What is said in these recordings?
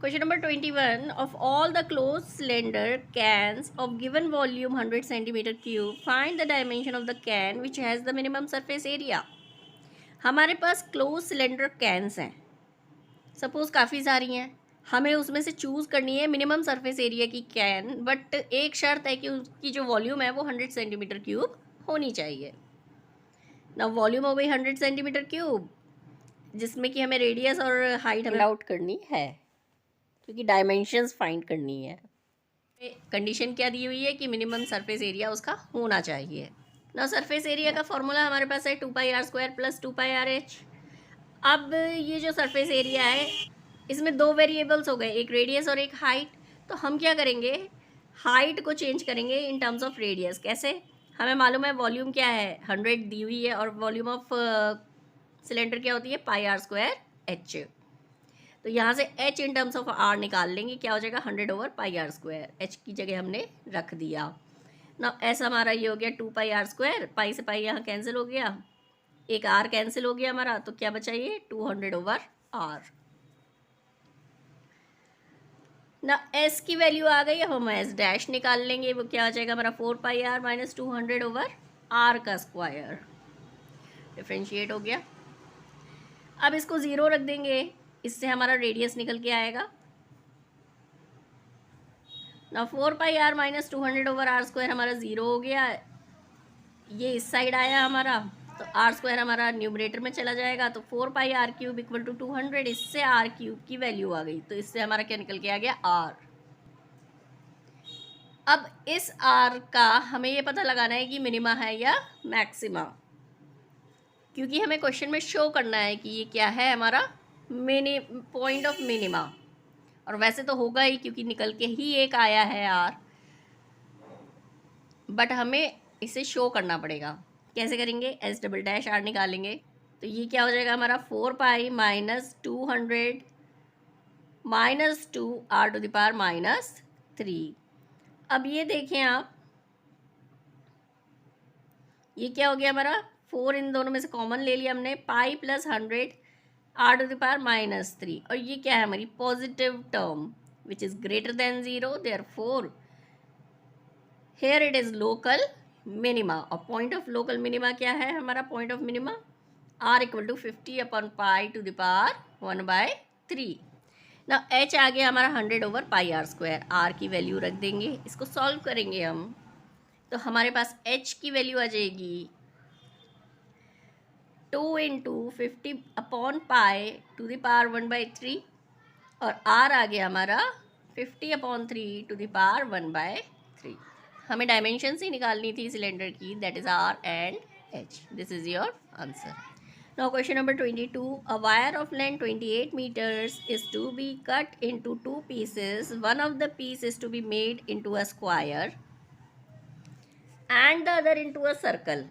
Question number 21. Of all the closed cylinder cans of given volume 100 centimeter cube, find the dimension of the can which has the minimum surface area. हमारे पास close cylinder cans हैं, suppose काफ़ी सारी हैं, हमें उसमें से choose करनी है मिनिमम सरफेस एरिया की कैन, बट एक शर्त है कि उसकी जो वॉल्यूम है वो 100 सेंटीमीटर क्यूब होनी चाहिए. ना वॉल्यूम हो गई 100 सेंटीमीटर क्यूब, जिसमें कि हमें रेडियस और हाइट हमें आउट करनी है क्योंकि डायमेंशंस फाइंड करनी है. कंडीशन क्या दी हुई है कि मिनिमम सरफेस एरिया उसका होना चाहिए. ना सरफेस एरिया का फॉर्मूला हमारे पास है 2πr² प्लस 2πrh. अब ये जो सरफेस एरिया है इसमें दो वेरिएबल्स हो गए, एक रेडियस और एक हाइट. तो हम क्या करेंगे, हाइट को चेंज करेंगे इन टर्म्स ऑफ रेडियस. कैसे, हमें मालूम है वॉल्यूम क्या है 100 दी हुई है और वॉल्यूम ऑफ सिलेंडर क्या होती है πr²h. तो यहाँ से h in terms of r निकाल लेंगे, क्या हो जाएगा 100/πr². h की जगह हमने रख दिया ना. s हमारा ये हो गया 2πr², पाई से पाई यहाँ कैंसिल हो गया, एक r कैंसिल हो गया हमारा, तो क्या बचा ये 200/r ना. s की वैल्यू आ गई, अब हम s डैश निकाल लेंगे, वो क्या हो जाएगा हमारा 4πr माइनस 200/r का स्क्वायर. डिफ्रेंशिएट हो गया. अब इसको ज़ीरो रख देंगे, इससे हमारा रेडियस निकल के आएगा ना. 4πr माइनस 200/r² हमारा ज़ीरो हो गया, ये इस साइड आया हमारा, तो r² हमारा न्यूमरेटर में चला जाएगा. तो 4πr³ इक्वल टू 200, इससे r³ की वैल्यू आ गई, तो इससे हमारा क्या निकल के आ गया r. अब इस r का हमें ये पता लगाना है कि मिनिमा है या मैक्सिमा, क्योंकि हमें क्वेश्चन में शो करना है कि ये क्या है हमारा पॉइंट ऑफ मिनिमा. और वैसे तो होगा ही क्योंकि निकल के ही एक आया है r, बट हमें इसे शो करना पड़ेगा. कैसे करेंगे, s डबल डैश r निकालेंगे, तो ये क्या हो जाएगा हमारा 4π माइनस 200 माइनस 2r⁻³ अब ये देखें आप, ये क्या हो गया हमारा 4 इन दोनों में से कॉमन ले लिया हमने, पाई प्लस 100r⁻³ और ये क्या है हमारी positive term which is greater than 0, therefore here it is local minima. और पॉइंट ऑफ लोकल मिनिमा क्या है हमारा, point of minima r equal to 50/π⁻³ ना. h आ गया हमारा 100/πr², r की वैल्यू रख देंगे, इसको सॉल्व करेंगे हम, तो हमारे पास h की वैल्यू आ जाएगी 2 × 50/π⁻⁻⁻³ और r आ गया हमारा 50/3⁻⁻⁻⁻. हमें डायमेंशन ही निकालनी थी सिलेंडर की, that is r and h. This is your answer. Now question number 22. A wire of length 28 meters is to be cut into two pieces. One of the piece is to be made into a square and the other into a circle.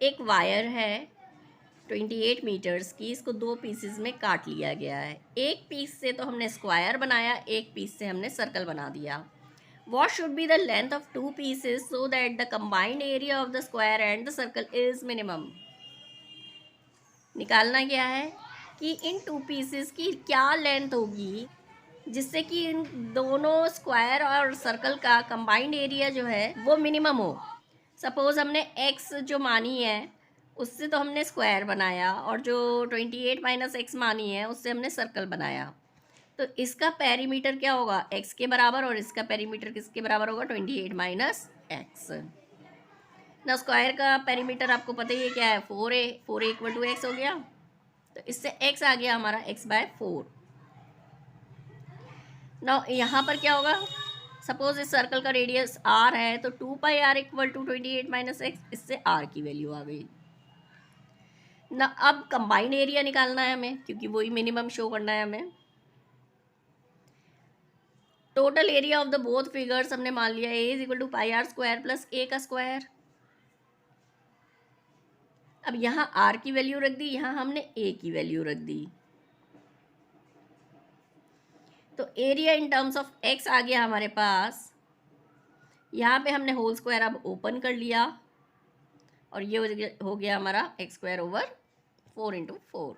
एक wire है 28 metres की, इसको दो pieces में काट लिया गया है. एक पीस से तो हमने स्क्वायर बनाया, एक पीस से हमने सर्कल बना दिया. What should be the length of two pieces so that the combined area of the square and the circle is minimum. निकालना क्या है कि इन टू पीसेस की क्या लेंथ होगी जिससे कि इन दोनों स्क्वायर और सर्कल का कंबाइंड एरिया जो है वो मिनिमम हो. सपोज हमने x जो मानी है उससे तो हमने स्क्वायर बनाया, और जो 28 माइनस x मानी है उससे हमने सर्कल बनाया. तो इसका पेरीमीटर क्या होगा x के बराबर, और इसका पेरीमीटर किसके बराबर होगा 28 माइनस x. ना स्क्वायर का पेरीमीटर आपको पता ही है क्या है 4a, 4a equal to x हो गया, तो इससे x आ गया हमारा x/4. ना यहाँ पर क्या होगा, सपोज इस सर्कल का रेडियस r है, तो 2πr equal to 28 minus x, इससे r की वैल्यू आ गई ना. अब कंबाइंड एरिया निकालना है हमें क्योंकि वही मिनिमम शो करना है हमें. Total area of the both figures हमने मान लिया a is equal to πr² plus a का स्क्वायर. अब यहाँ r की वैल्यू रख दी, यहाँ हमने a की वैल्यू रख दी, तो area in terms of x आ गया हमारे पास. यहाँ पे हमने होल स्क्वायर अब ओपन कर लिया और ये हो गया हमारा x² ओवर 4 × 4.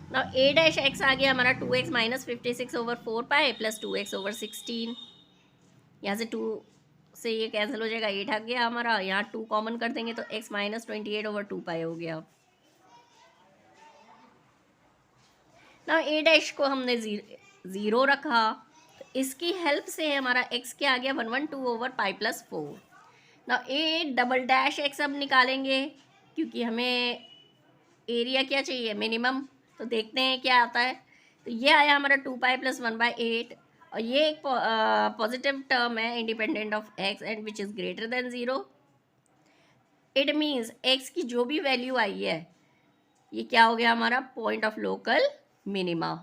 नाउ ए डैश एक्स आ गया हमारा 2x minus 56/4 pi plus 2x/16। यहाँ से 2 से ये कैंसिल हो जाएगा, 8 आ गया हमारा, यहाँ 2 कॉमन कर देंगे तो x माइनस 28/2 पाई हो गया। ना ए डैश को हमने ज़ीरो रखा, तो इसकी हेल्प से हमारा x क्या आ गया 112/पाई प्लस 4। ना ए डबल डैश एक्स अब निकालेंगे, क्योंकि हमें एरिया क्या चाहिए, मिनिमम। तो देखते हैं क्या आता है। तो ये आया हमारा 2 पाई प्लस 1/8, और ये एक पॉजिटिव टर्म है independent of x and which is greater than zero. It means x की जो भी वैल्यू आई है ये क्या हो गया हमारा पॉइंट ऑफ लोकल मिनिमा।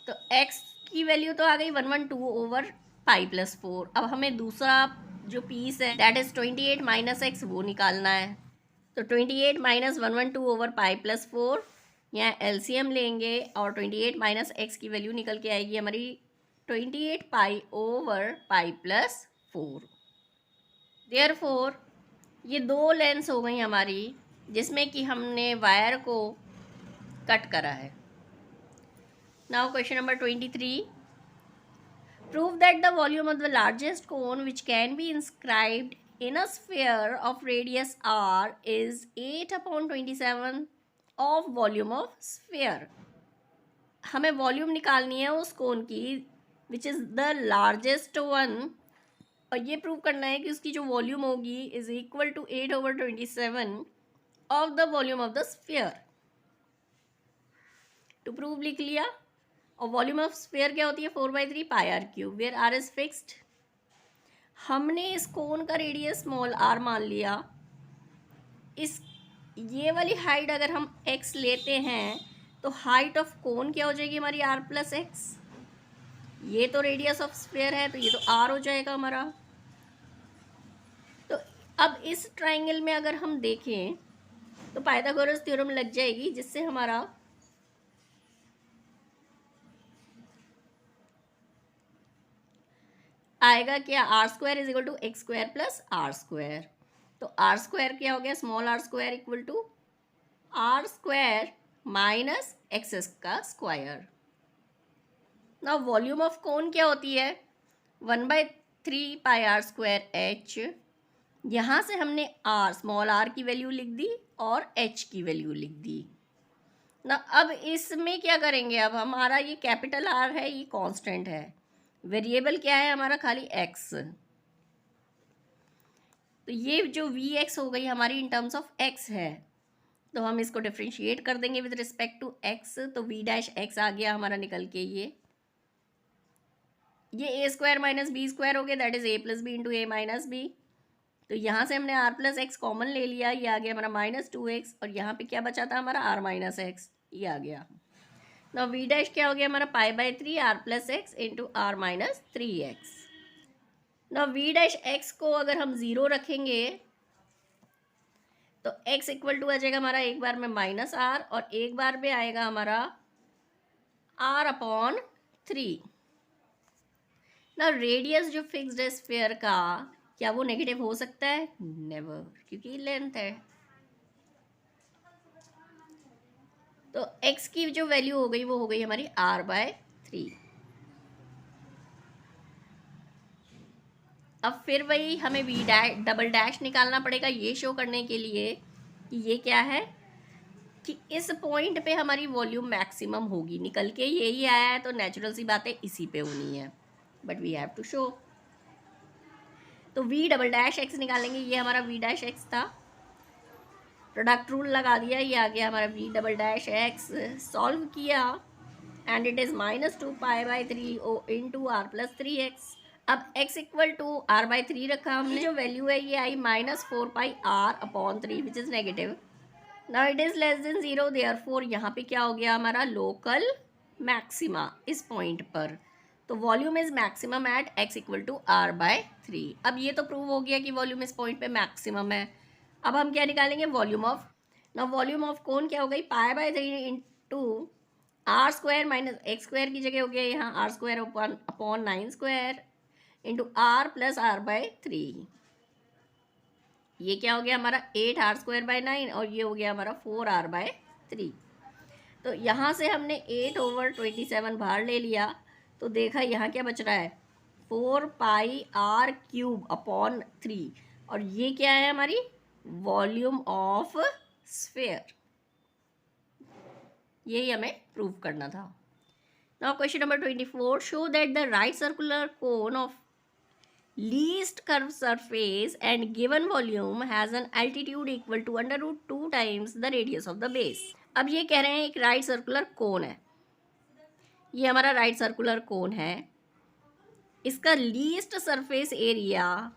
तो x की वैल्यू तो आ गई 112/पाई प्लस 4। अब हमें दूसरा जो पीस है दैट इज़ 28 माइनस एक्स वो निकालना है। तो 28 माइनस 112/पाई प्लस 4, यहाँ एलसीएम लेंगे और 28 माइनस एक्स की वैल्यू निकल के आएगी हमारी 28 पाई प्लस 4। देयरफॉर ये दो लेंस हो गई हमारी जिसमें कि हमने वायर को कट करा है। Now question number 23, prove that the volume of the largest cone which can be inscribed in a sphere of radius r is 8/27 of volume of sphere। हमें वॉल्यूम निकालनी है उस कोन की which is the largest one, और ये prove करना है कि उसकी जो वॉल्यूम होगी is equal to 8/27 of the volume of the sphere. To prove लिख लिया। और वॉल्यूम ऑफ स्फीयर क्या होती है 4/3 pi are cube, where r is fixed. हमने इस कोन का रेडियस स्मॉल आर मान लिया। इस ये वाली हाइट अगर हम x लेते हैं तो हाइट ऑफ कोन क्या हो जाएगी हमारी r प्लस एक्स। ये तो रेडियस ऑफ स्फीयर है तो ये तो r हो जाएगा हमारा। तो अब इस ट्राइंगल में अगर हम देखें तो पाइथागोरस थ्योरम लग जाएगी, जिससे हमारा आएगा क्या r² is equal to x² plus r²। तो r² क्या हो गया small r² equal to r² minus X का स्क्वायर। ना वॉल्यूम ऑफ कोन क्या होती है 1/3 पाई r² h। यहाँ से हमने r स्मॉल r की वैल्यू लिख दी और h की वैल्यू लिख दी ना। अब इसमें क्या करेंगे, अब हमारा ये कैपिटल R है, ये कांस्टेंट है, वेरिएबल क्या है हमारा खाली x। तो ये जो Vx हो गई हमारी इन टर्म्स ऑफ x है, तो हम इसको डिफ्रेंशिएट कर देंगे विद रिस्पेक्ट टू x। तो v डैश x आ गया हमारा निकल के ये a² माइनस b² हो गया, that is a plus B into a minus B. तो यहाँ से हमने r प्लस एक्स कॉमन ले लिया, ये आ गया हमारा -2x, और यहाँ पे क्या बचा था हमारा r माइनस एक्स, ये आ गया। ना v डैश क्या हो गया हमारा π/3 r plus x into r minus 3x। ना v डैश एक्स को अगर हम ज़ीरो रखेंगे तो x इक्वल टू आ जाएगा हमारा एक बार में -r और एक बार में आएगा हमारा r/3। ना रेडियस जो फिक्स्ड है स्फीयर का, क्या वो नेगेटिव हो सकता है? नेवर, क्योंकि लेंथ है। तो x की जो वैल्यू हो गई वो हो गई हमारी r/3। अब फिर वही हमें v डबल डैश निकालना पड़ेगा ये शो करने के लिए कि ये क्या है कि इस पॉइंट पे हमारी वॉल्यूम मैक्सिमम होगी। निकल के यही आया है तो नेचुरल सी बात है इसी पे होनी है, but we have to show. तो v डबल डैश एक्स निकालेंगे, ये हमारा v डैश एक्स था, प्रोडक्ट रूल लगा दिया, ये आ गया हमारा v double dash x. Solve किया एंड इट इज़ -2 π/3 इंटू r प्लस 3x। अब x इक्वल टू r/3 रखा हमने, जो वैल्यू है ये आई -4 पाई r/3 which is negative. Now it is less than 0, therefore यहाँ पे क्या हो गया हमारा लोकल मैक्सिमा इस पॉइंट पर। तो volume is maximum at x equal to r/3। अब ये तो प्रूव हो गया कि वॉल्यूम इस पॉइंट पे मैक्सिमम है। अब हम क्या निकालेंगे वॉल्यूम ऑफ। ना वॉल्यूम ऑफ कौन क्या हो गई π/3 इंटू r² माइनस x² की जगह हो गया यहाँ r² upon 9² into r plus r/3। ये क्या हो गया हमारा 8r² बाई 9 और ये हो गया हमारा 4r/3। तो यहाँ से हमने 8/27 बाहर ले लिया, तो देखा यहाँ क्या बच रहा है, 4πr³ अपॉन 3। और ये क्या है हमारी वॉल्यूम ऑफ स्फीयर, यही हमें प्रूव करना था। Now question number 24, show that the right circular cone of least curved surface and given volume has an altitude equal to √2 times the radius of the base। अब ये कह रहे हैं एक राइट सर्कुलर कोन है, ये हमारा राइट सर्कुलर कोन है, इसका लीस्ट सरफेस एरिया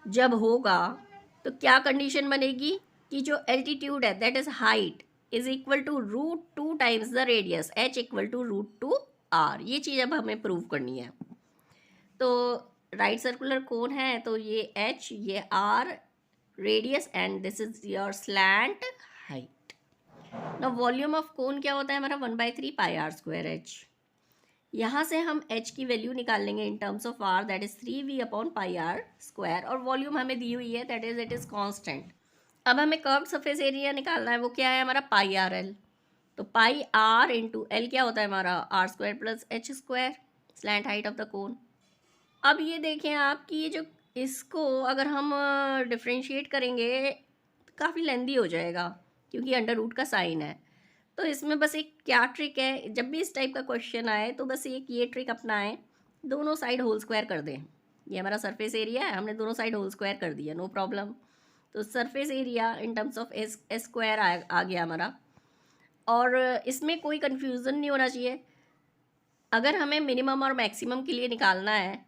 जब होगा तो क्या कंडीशन बनेगी कि जो एल्टीट्यूड है that is height is equal to √2 times the radius h equal to √2r। ये चीज़ अब हमें प्रूव करनी है। तो राइट सर्कुलर कोन है, तो ये h, ये r radius and this is your slant height. ना वॉल्यूम ऑफ कोन क्या होता है हमारा 1/3πr²h। यहाँ से हम h की वैल्यू निकाल लेंगे in terms of r, that is 3v/πr², और वॉल्यूम हमें दी हुई है that is it is constant. अब हमें कर्व्ड सरफेस एरिया निकालना है, वो क्या है हमारा πrl। तो πr इंटू एल क्या होता है हमारा r² + h², slant height of the कोन। अब ये देखें आप कि ये जो इसको अगर हम डिफ्रेंशिएट करेंगे काफ़ी लेंदी हो जाएगा क्योंकि अंडर रूट का साइन है। तो इसमें बस एक क्या ट्रिक है, जब भी इस टाइप का क्वेश्चन आए तो बस एक ये ट्रिक अपनाएं, दोनों साइड होल स्क्वायर कर दें। ये हमारा सरफेस एरिया है, हमने दोनों साइड होल स्क्वायर कर दिया, नो प्रॉब्लम। तो surface area in terms of s² आ गया हमारा। और इसमें कोई कन्फ्यूज़न नहीं होना चाहिए, अगर हमें मिनिमम और मैक्सिमम के लिए निकालना है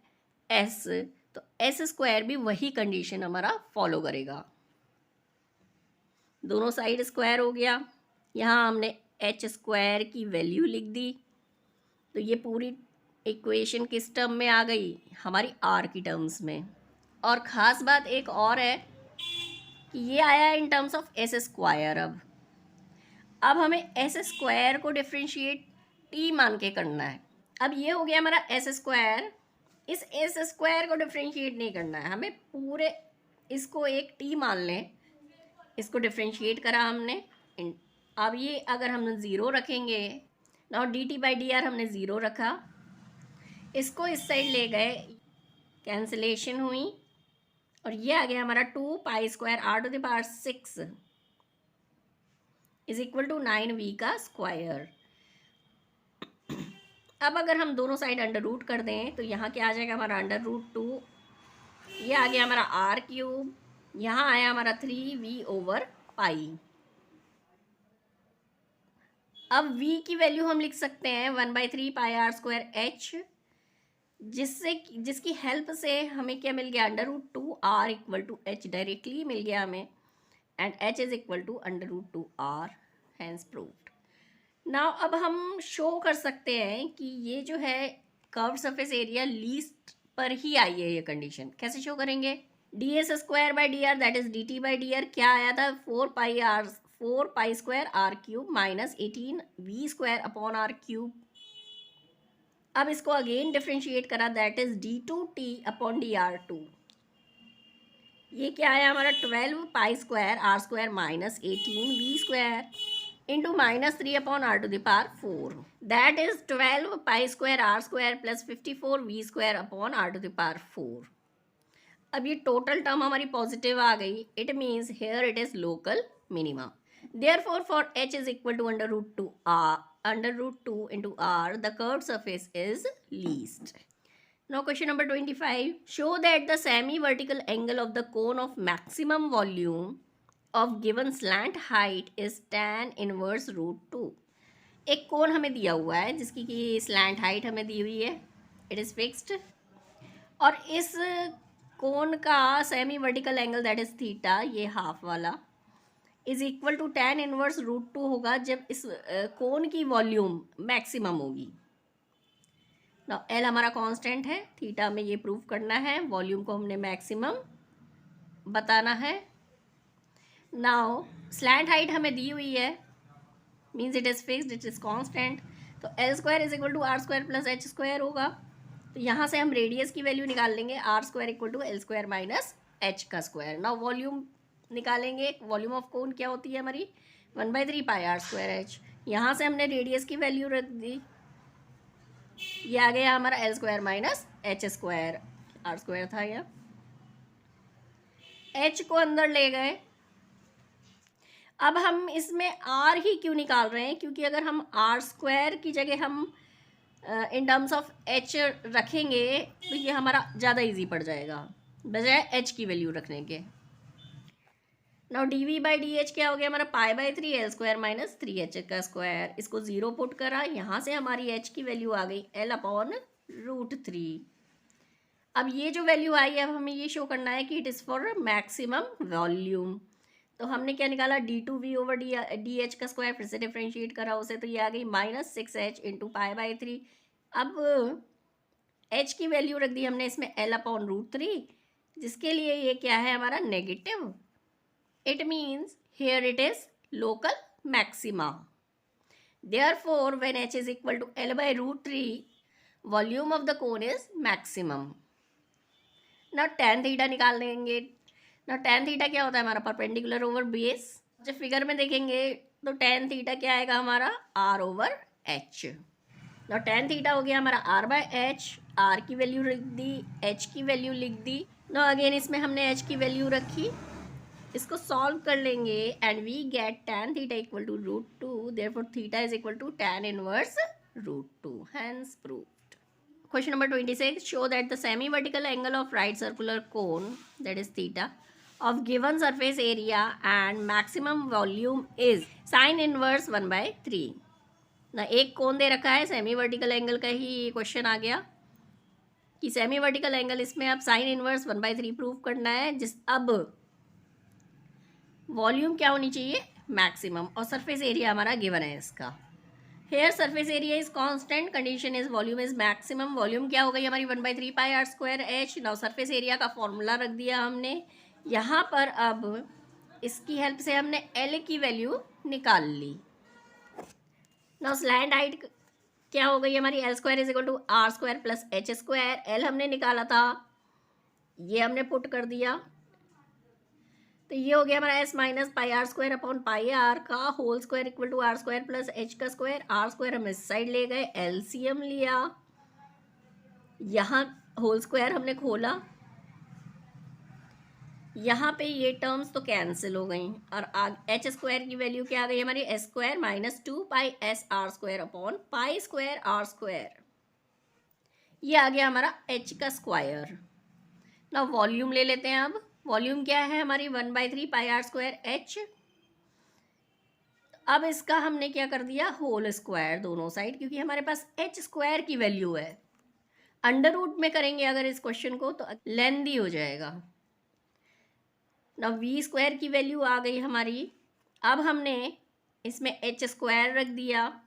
s, तो s² भी वही कंडीशन हमारा फॉलो करेगा। दोनों साइड स्क्वायर हो गया, यहाँ हमने h² की वैल्यू लिख दी, तो ये पूरी इक्वेशन किस टर्म में आ गई हमारी r की टर्म्स में। और ख़ास बात एक और है कि ये आया इन टर्म्स ऑफ s²। अब हमें s² को डिफ्रेंशिएट t मान के करना है। अब ये हो गया हमारा s², इस s² को डिफ्रेंशिएट नहीं करना है हमें, पूरे इसको एक t मान लें, इसको डिफ्रेंशिएट करा हमने। अब ये अगर हम 0 रखेंगे, नाउ dt/dr हमने 0 रखा, इसको इस साइड ले गए, कैंसिलेशन हुई, और ये आ गया हमारा 2π² r⁶ is equal to 9v का स्क्वायर। अब अगर हम दोनों साइड अंडर रूट कर दें तो यहाँ क्या आ जाएगा हमारा √2, ये आ गया हमारा r³, यहाँ आया हमारा 3v/π। अब v की वैल्यू हम लिख सकते हैं 1/3πr²h, जिसकी हेल्प से हमें क्या मिल गया √2r equal to h directly मिल गया हमें, and h is equal to √2r, hence proved. Now अब हम शो कर सकते हैं कि ये जो है कर्व सरफेस एरिया लीस्ट पर ही आई है ये कंडीशन। कैसे शो करेंगे, ds²/dr दैट इज dt/dr क्या आया था 4π² r³ माइनस 18v²/r³। अब इसको अगेन डिफ्रेंशिएट करा दैट इज d2t/dr2, ये क्या आया हमारा 12π² r² minus 18v² into -3/r⁴, that is 12π² r² plus 54v²/r⁴। अब ये टोटल टर्म हमारी पॉजिटिव आ गई, it means here it is local minima. Therefore, for h is equal to √2 into r, the curved surface is least. Now question number 25. Show that the semi-vertical angle of the cone of maximum volume of given slant height is tan inverse √2. एक कोन हमें दिया हुआ है जिसकी कि slant height हमें दी हुई है, इट इज़ फिक्स्ड, और इस कोन का semi vertical angle that is theta, ये हाफ वाला, is equal to tan inverse √2 होगा जब इस कोन की वॉल्यूम मैक्सिमम होगी। नाउ एल हमारा कांस्टेंट है, थीटा में ये प्रूव करना है, वॉल्यूम को हमने मैक्सिमम बताना है। नाउ स्लैंट हाइट हमें दी हुई है, means it is fixed, it is constant, तो l² is equal to r² plus h² होगा। तो यहाँ से हम रेडियस की वैल्यू निकाल लेंगे, r² equal to l² minus h का स्क्वायर। नाउ वॉल्यूम निकालेंगे, वॉल्यूम ऑफ कोन क्या होती है हमारी 1/3πr²h, यहाँ से हमने रेडियस की वैल्यू रख दी, ये आ गया हमारा L square minus H square, are square था यह, एच को अंदर ले गए। अब हम इसमें आर ही क्यों निकाल रहे हैं, क्योंकि अगर हम आर स्क्वायर की जगह हम इन टर्म्स ऑफ एच रखेंगे तो ये हमारा ज़्यादा इजी पड़ जाएगा बजाय एच की वैल्यू रखने के। Now D V by D H क्या हो गया हमारा, pi by 3 L square minus 3 H का स्क्वायर, इसको ज़ीरो पुट करा, यहाँ से हमारी एच की वैल्यू आ गई एल अपॉन √3। अब ये जो वैल्यू आई है, अब हमें ये शो करना है कि it is for maximum volume. तो हमने क्या निकाला, d2v ओवर डी एच का स्क्वायर, फिर से डिफ्रेंशिएट करा उसे, तो ये आ गई -6h इंटू पाई बाई 3। अब h की वैल्यू रख दी हमने इसमें l अपॉन √3, जिसके लिए ये क्या है हमारा negative. It means here it is local maxima. Therefore when h is equal to l by √3, volume of the cone is maximum. ना tan थीटा निकाल देंगे। ना tan थीटा क्या होता है हमारा, परपेंडिकुलर ओवर बेस। जब फिगर में देखेंगे तो tan थीटा क्या आएगा हमारा, r ओवर h। ना tan थीटा हो गया हमारा r बाय h, r की वैल्यू लिख दी, h की वैल्यू लिख दी। ना अगेन इसमें हमने h की वैल्यू रखी, इसको सॉल्व कर लेंगे and we get tan theta equal to √2, therefore theta is equal to tan inverse √2, hence proved. Question number 26, show that the semi-vertical angle of right circular cone, that is theta, of given surface area and maximum volume is sin inverse 1/3। ना एक कोन दे रखा है, semi vertical angle का ही question आ गया कि semi vertical angle, इसमें अब sign inverse 1/3 prove करना है। अब वॉल्यूम क्या होनी चाहिए, मैक्सिमम, और सरफेस एरिया हमारा गिवन है इसका। Here surface area is constant, condition is volume is maximum. Volume क्या हो गई हमारी 1/3 pi are square h. Now surface area का फॉर्मूला रख दिया हमने यहाँ पर। अब इसकी हेल्प से हमने एल की वैल्यू निकाल ली। नाउ स्लैंड हाइट क्या हो गई हमारी, L square is equal to are square plus H square. L हमने निकाला था, ये हमने पुट कर दिया, तो ये हो गया हमारा s minus pi are square upon pi r का whole square equal to are square plus h का स्क्वायर। आर स्क्वायर हम इस साइड ले गए, एलसीएम लिया, यहाँ होल स्क्वायर हमने खोला, यहाँ पे ये टर्म्स तो कैंसिल हो गई और एच स्क्वायर की वैल्यू क्या आ गई हमारी, S square minus 2 pi S R square upon pi square are square. ये आ गया हमारा एच का स्क्वायर। ना वॉल्यूम ले लेते हैं। अब वॉल्यूम क्या है हमारी, 1/3 पाई आर स्क्वायर एच। अब इसका हमने क्या कर दिया, होल स्क्वायर दोनों साइड, क्योंकि हमारे पास एच स्क्वायर की वैल्यू है। अंडर रूट में करेंगे अगर इस क्वेश्चन को तो लेंदी हो जाएगा ना। वी स्क्वायर की वैल्यू आ गई हमारी। अब हमने इसमें एच स्क्वायर रख दिया,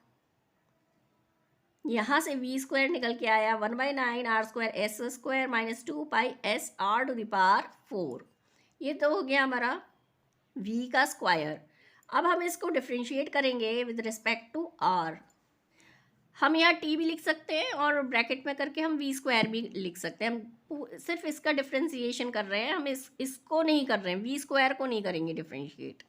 यहाँ से वी स्क्वायर निकल के आया 1/9 R square S square minus 2 pi S R to the power 4। ये तो हो गया हमारा v का स्क्वायर। अब हम इसको डिफ्रेंशिएट करेंगे विद रिस्पेक्ट टू r। हम यहाँ t भी लिख सकते हैं और ब्रैकेट में करके हम v स्क्वायर भी लिख सकते हैं। हम सिर्फ इसका डिफ्रेंशिएशन कर रहे हैं, हम इसको नहीं कर रहे हैं, v स्क्वायर को नहीं करेंगे डिफ्रेंशिएट।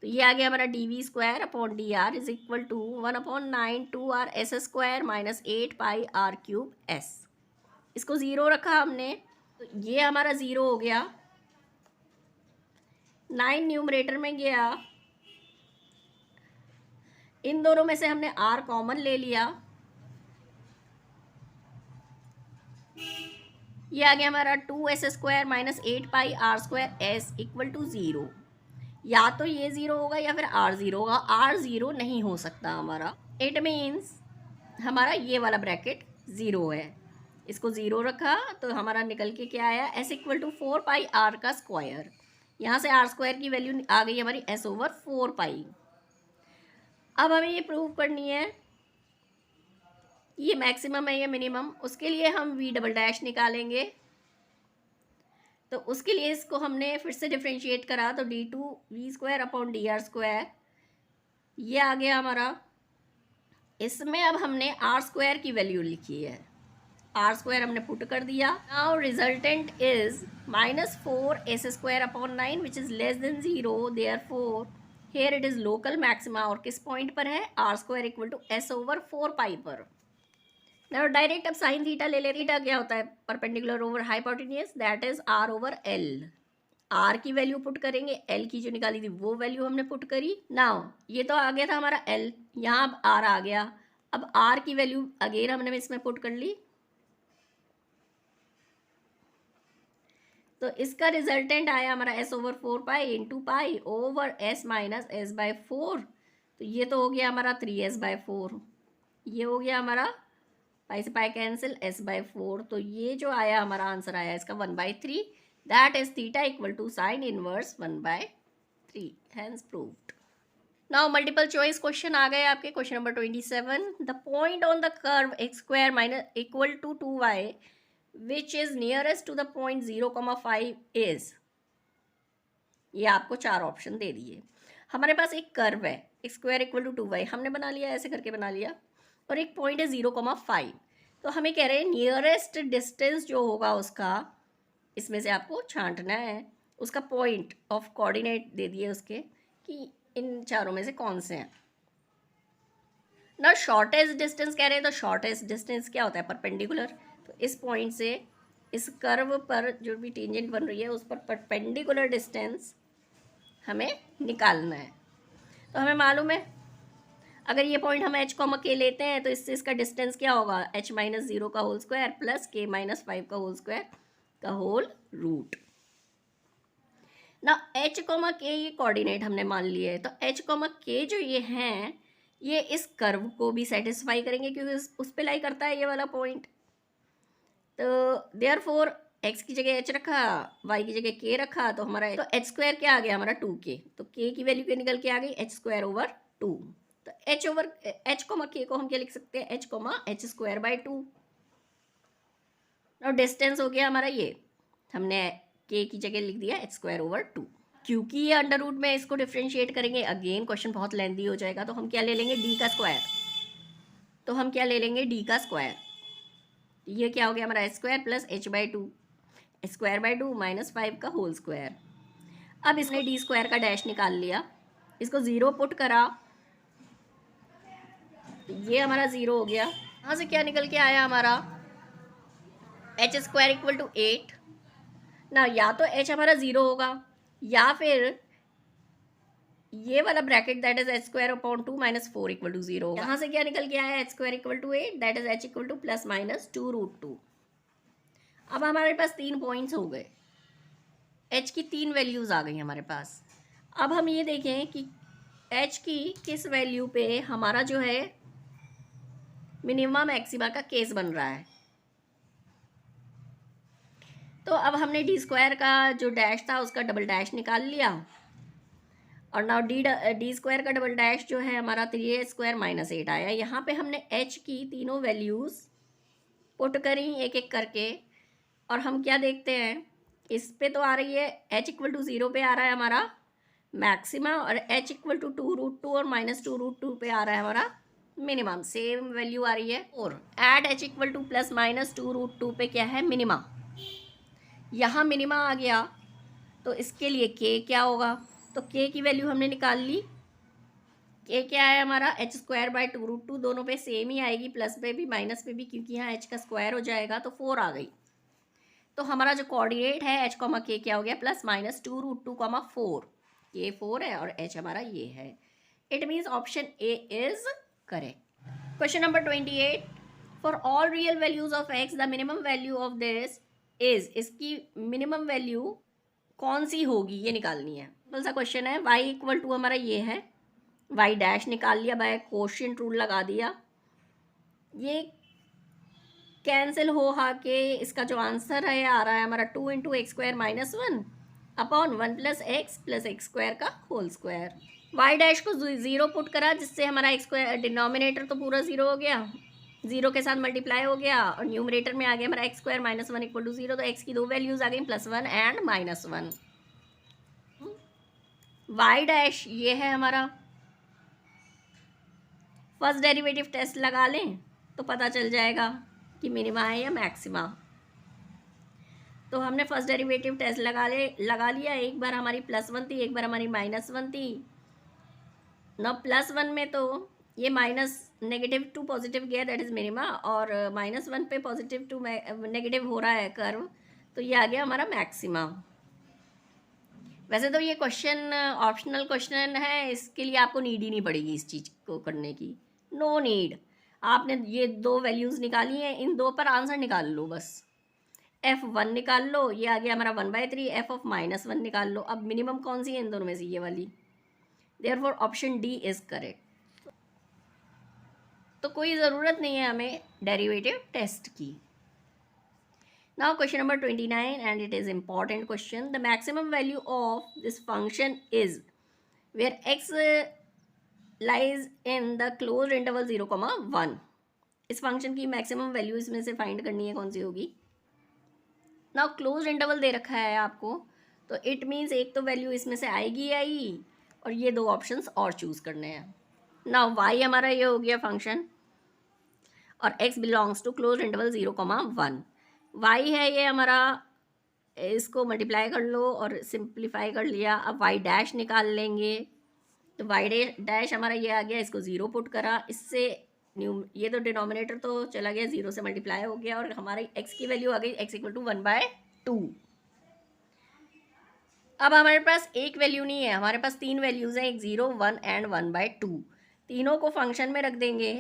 तो ये आ गया हमारा D V square upon D R is equal to 1/9 2r S square minus 8 pi are cube S. इसको ज़ीरो रखा हमने, तो ये हमारा ज़ीरो हो गया, 9 न्यूमरेटर में गया, इन दोनों में से हमने r कॉमन ले लिया, ये आ गया हमारा 2s square minus 8 pi are square S equal to 0। या तो ये 0 होगा या फिर r 0 होगा, r 0 नहीं हो सकता हमारा। इट मीन्स हमारा ये वाला ब्रैकेट 0 है। इसको 0 रखा तो हमारा निकल के क्या आया, s equal to 4 pi r का स्क्वायर। यहाँ से आर स्क्वायर की वैल्यू आ गई हमारी s ओवर 4 पाई। अब हमें ये प्रूव करनी है ये मैक्सिमम है या मिनिमम। उसके लिए हम v डबल डैश निकालेंगे, तो उसके लिए इसको हमने फिर से डिफ्रेंशिएट करा, तो d2v square upon D are square ये आ गया हमारा। इसमें अब हमने आर स्क्वायर की वैल्यू लिखी है, आर स्क्वायर हमने पुट कर दिया। Now resultant is -4 S square upon 9 which is less than 0, therefore here it is local maxima और किस पॉइंट पर है, R square equal to S over 4 pi पर। now डायरेक्ट अब साइन थीटा ले ले, थीटा क्या होता है, perpendicular over hypotenuse, that is R over L. R की वैल्यू पुट करेंगे, एल की जो निकाली थी वो वैल्यू हमने पुट करी। नाउ ये तो आ गया था हमारा एल, यहाँ अब आर आ गया। अब आर की वैल्यू अगेन हमने इसमें पुट कर ली, तो इसका रिजल्टेंट आया हमारा S over 4 pi into pi over S minus S by 4। तो ये तो हो गया हमारा 3s/4, ये हो गया हमारा पाई से पाई कैंसिल s/4। तो ये जो आया हमारा आंसर आया इसका 1/3, that is theta equal to sine inverse 1/3, hence proved. Now multiple choice question आ गए आपके। Question number 27, the point on the curve x square minus equal to 2y which is nearest to the point 0,5 is. ये आपको 4 option दे दिए। हमारे पास एक curve है x square equal to 2y, हमने बना लिया, ऐसे करके बना लिया, और एक पॉइंट है 0,5। तो हमें कह रहे हैं नियरेस्ट डिस्टेंस जो होगा उसका, इसमें से आपको छांटना है उसका पॉइंट ऑफ कोऑर्डिनेट दे दिए उसके, कि इन चारों में से कौन से हैं ना। शॉर्टेस्ट डिस्टेंस कह रहे हैं, तो शॉर्टेस्ट डिस्टेंस क्या होता है, परपेंडिकुलर। तो इस पॉइंट से इस कर्व पर जो भी टेंजेंट बन रही है उस पर परपेंडिकुलर डिस्टेंस हमें निकालना है। तो हमें मालूम है अगर ये पॉइंट हम h, k लेते हैं तो इससे इसका डिस्टेंस क्या होगा, h माइनस 0 का whole square plus k minus 5 का होल स्क्वायर का होल रूट। ना h, k ये कोऑर्डिनेट हमने मान लिए है, तो h, k जो ये हैं ये इस कर्व को भी सेटिस्फाई करेंगे क्योंकि उस पे लाई करता है ये वाला पॉइंट। तो देयरफॉर x की जगह h रखा, y की जगह k रखा, तो हमारा तो h स्क्वायर क्या आ गया हमारा 2k, तो k की वैल्यू क्या निकल के आ गई, h स्क्वायर ओवर 2। तो h ओवर h, k को हम क्या लिख सकते हैं, h स्क्वायर बाय 2। और डिस्टेंस हो गया हमारा ये, हमने k की जगह लिख दिया h स्क्वायर ओवर 2। क्योंकि ये अंडर रूट में इसको डिफ्रेंशिएट करेंगे, अगेन क्वेश्चन बहुत लेंथी हो जाएगा, तो हम क्या ले लेंगे, d का स्क्वायर। तो हम क्या ले लेंगे, d का स्क्वायर। ये क्या हो गया हमारा h square plus h/2, square by 2 minus 5 का होल स्क्वायर। अब इसने d स्क्वायर का डैश निकाल लिया, इसको 0 पुट करा, ये हमारा 0 हो गया। यहाँ से क्या निकल के आया हमारा, h स्क्वायर इक्वल टू 8 ना। या तो h हमारा 0 होगा या फिर ये वाला bracket that is h square upon 2 minus 4 equal to 0 होगा। यहाँ से क्या निकल के आया, h square equal to 8 that is h equal to plus minus 2√2। अब हमारे पास 3 पॉइंट्स हो गए, h की 3 वैल्यूज आ गई हमारे पास। अब हम ये देखें कि h की किस वैल्यू पे हमारा जो है मिनिमम मैक्सिमा का केस बन रहा है। तो अब हमने डी स्क्वायर का जो डैश था उसका डबल डैश निकाल लिया, और नाउ डी स्क्वायर का डबल डैश जो है हमारा 3a स्क्वायर माइनस 8 आया। यहाँ पे हमने h की तीनों वैल्यूज़ पुट करी एक एक करके, और हम क्या देखते हैं, इस पे तो आ रही है h इक्वल टू 0 पे आ रहा है हमारा मैक्सिमा, और h इक्वल टू 2√2 और माइनस 2√2 पे आ रहा है हमारा मिनिमम, सेम वैल्यू आ रही है। और at h equal to plus minus 2√2 पे क्या है, मिनिमा। यहाँ मिनिमा आ गया तो इसके लिए k क्या होगा, तो k की वैल्यू हमने निकाल ली। k क्या है हमारा, h स्क्वायर बाय 2√2, दोनों पे सेम ही आएगी, प्लस पे भी माइनस पे भी, क्योंकि यहाँ h का स्क्वायर हो जाएगा तो 4 आ गई। तो हमारा जो कोऑर्डिनेट है h, k क्या हो गया, प्लस माइनस 2√2, 4, k 4 है और h हमारा ये है। It means option A is correct. Question number 28, for all real values of x the minimum value of this is, इसकी मिनिमम वैल्यू कौन सी होगी ये निकालनी है। सिंपल सा क्वेश्चन है, y इक्वल टू हमारा ये है, y डैश निकाल लिया, बाय कोशिएंट रूल लगा दिया, ये कैंसिल हो के इसका जो आंसर है आ रहा है हमारा 2 into x square minus 1 upon 1 plus x square का होल स्क्वायर। वाई डैश को 0 पुट करा जिससे हमारा एक्स स्क्वायर डिनोमिनेटर तो पूरा 0 हो गया, 0 के साथ मल्टीप्लाई हो गया, और न्यूमरेटर में आ गया हमारा X square minus 1 equal to 0। तो एक्स की दो वैल्यूज आ गई, +1 एंड -1। वाई डैश ये है हमारा, फर्स्ट डेरिवेटिव टेस्ट लगा लें तो पता चल जाएगा कि मिनिमा है या मैक्सिमा। तो हमने फर्स्ट डेरिवेटिव टेस्ट लगा लिया, एक बार हमारी +1 थी, एक बार हमारी -1 थी, ना +1 में तो ये माइनस नेगेटिव टू पॉजिटिव गया, दैट इज़ मिनिमा, और -1 पे पॉजिटिव टू नेगेटिव हो रहा है कर्व, तो ये आ गया हमारा मैक्सिमा। वैसे तो ये क्वेश्चन ऑप्शनल क्वेश्चन है, इसके लिए आपको नीड ही नहीं पड़ेगी इस चीज़ को करने की, नो नीड। आपने ये 2 वैल्यूज़ निकाली हैं, इन 2 पर आंसर निकाल लो बस। F1 निकाल लो, ये आ गया हमारा 1/3, F ऑफ -1 निकाल लो। अब मिनिमम कौन सी है इन दोनों में से, ये वाली, therefore option D is correct. तो कोई ज़रूरत नहीं है हमें डेरिवेटिव टेस्ट की। Now question number 29, and it is important question. The maximum value of this function is where x lies in the closed interval 0, 1. इस फंक्शन की मैक्सिमम वैल्यू इसमें से फाइंड करनी है, कौन सी होगी। नाउ क्लोज इंटरवल दे रखा है आपको, तो इट मीन्स एक तो वैल्यू इसमें से आएगी आई, और ये 2 ऑप्शंस और चूज़ करने हैं। नाउ y हमारा ये हो गया फंक्शन, और x belongs to close interval 0, 1. y है ये हमारा, इसको मल्टीप्लाई कर लो और सिंप्लीफाई कर लिया। अब y डैश निकाल लेंगे, तो y डैश हमारा ये आ गया, इसको 0 पुट करा, इससे ये तो डिनोमिनेटर तो चला गया, 0 से मल्टीप्लाई हो गया, और हमारी x की वैल्यू आ गई x = 1/2। अब हमारे पास एक वैल्यू नहीं है, हमारे पास 3 वैल्यूज़ हैं, एक 0, 1 एंड 1/2। तीनों को फंक्शन में रख देंगे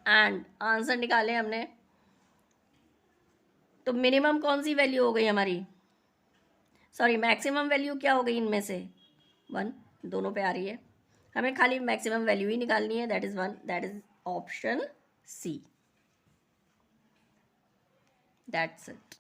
एंड आंसर निकाले हमने। तो मिनिमम कौन सी वैल्यू हो गई हमारी, सॉरी मैक्सिमम वैल्यू क्या हो गई इनमें से, 1, दोनों पे आ रही है, हमें खाली मैक्सिमम वैल्यू ही निकालनी है, that is 1, that is option C, that's it.